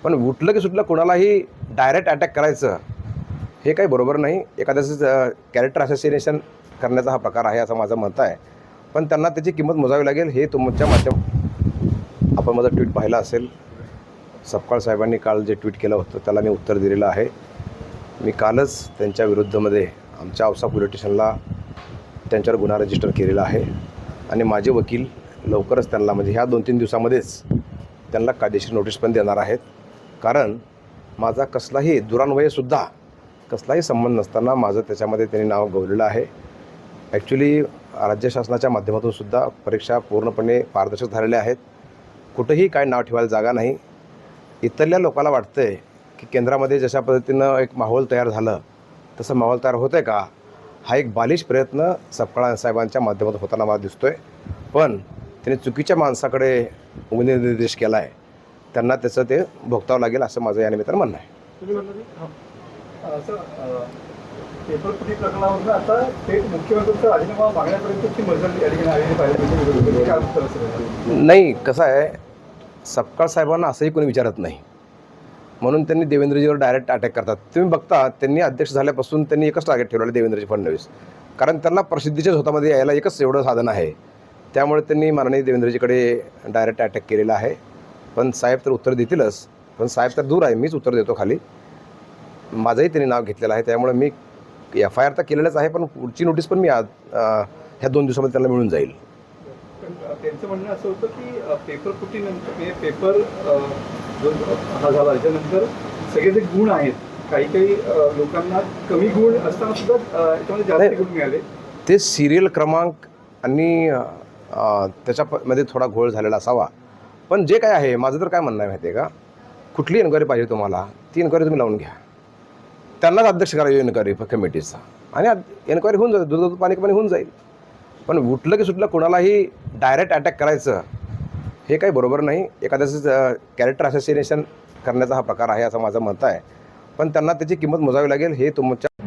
पण उठलं की सुटलं कोणालाही डायरेक्ट अटॅक करायचं हे काही बरोबर नाही. एखाद्याचं कॅरेक्टर असॅसिनेशन करण्याचा हा प्रकार आहे असं माझं मत आहे. पण त्यांना त्याची किंमत मोजावी लागेल. हे तुमच्या आपण माझं ट्विट पाहिलं असेल. सपकाळ साहेबांनी काल जे ट्विट केलं होतं त्याला मी उत्तर दिलेलं आहे. मी कालच त्यांच्या विरुद्धमध्ये आमच्या औसा पोलीस स्टेशनला त्यांच्यावर गुन्हा रजिस्टर केलेला आहे आणि माझे वकील लवकरच त्यांना म्हणजे ह्या 2-3 दिवसामध्येच त्यांना कायदेशीर नोटीस पण देणार आहेत. कारण माझा कसलाही दुरान्वयसुद्धा कसलाही संबंध नसताना माझं त्याच्यामध्ये त्यांनी नाव गौरलेलं आहे. ॲक्च्युली राज्य शासनाच्या माध्यमातूनसुद्धा परीक्षा पूर्णपणे पारदर्शक झालेल्या आहेत. कुठंही काय नाव ठेवायला जागा नाही. इथल्या लोकांना वाटतं आहे की केंद्रामध्ये जशा पद्धतीनं एक माहोल तयार झालं तसं माहोल तयार होतं आहे का, हा एक बालिश प्रयत्न सपकाळ साहेबांच्या माध्यमातून होताना मला दिसतो आहे. पण त्यांनी चुकीच्या माणसाकडे निर्देश केला आहे. त्यांना त्याचं ते भोगतावं लागेल असं माझं या निमित्तानं म्हणणं आहे. तुम्ही म्हटलं असं पेपर फुटी प्रकरणावरून आता थेट मुख्यमंत्र्यांचा राजीनामा मागण्यापर्यंतची मजल या ठिकाणी आलेली पाहिजे. नाही, कसं आहे, सपकाळ साहेबांना असंही कोणी विचारत नाही म्हणून त्यांनी देवेंद्रजीवर डायरेक्ट अटॅक करतात. तुम्ही बघता त्यांनी अध्यक्ष झाल्यापासून त्यांनी एकच टार्गेट ठेवलं देवेंद्रजी फडणवीस. कारण त्यांना प्रसिद्धीच्या झोतामध्ये यायला एकच एवढं साधन आहे. त्यामुळे त्यांनी माननीय देवेंद्रजीकडे डायरेक्ट अटॅक केलेला आहे. पण साहेब तर उत्तर देतीलच. पण साहेब तर दूर आहे, मीच उत्तर देतो खाली. माझंही त्यांनी नाव घेतलेलं आहे. त्यामुळे मी FIR तर केलेलंच आहे. पण पुढची नोटीस पण मी आज ह्या 2 दिवसामध्ये त्यांना मिळून जाईल. त्यांचं म्हणणं असं होतं की पेपर फुटीनंतर पेपर जो हा झाला त्याच्यानंतर सगळे जे गुण आहेत काही लोकांना कमी गुण असताना सुद्धा याच्यामध्ये जास्त गुण मिळाले. ते सिरियल क्रमांक आणि त्याच्यामध्ये थोडा घोळ झालेला असावा. पण जे काय आहे माझं तर काय म्हणणं आहे माहिती आहे का, कुठली एन्क्वायरी पाहिजे तुम्हाला ती एन्क्वायरी तुम्ही लावून घ्या. त्यांनाच अध्यक्ष करायची एन्क्वायरी कमिटीचा आणि एन्क्वायरी होऊन जाईल, दूध पाणी होऊन जाईल. पण उठलं की सुटलं कोणालाही डायरेक्ट अटॅक करायचं हे काही बरोबर नाही. एखाद्याचं कॅरेक्टर असॅसिनेशन करण्याचा हा प्रकार आहे असं माझं मत आहे. पण त्यांना त्याची किंमत मोजावी लागेल. हे तुमच्या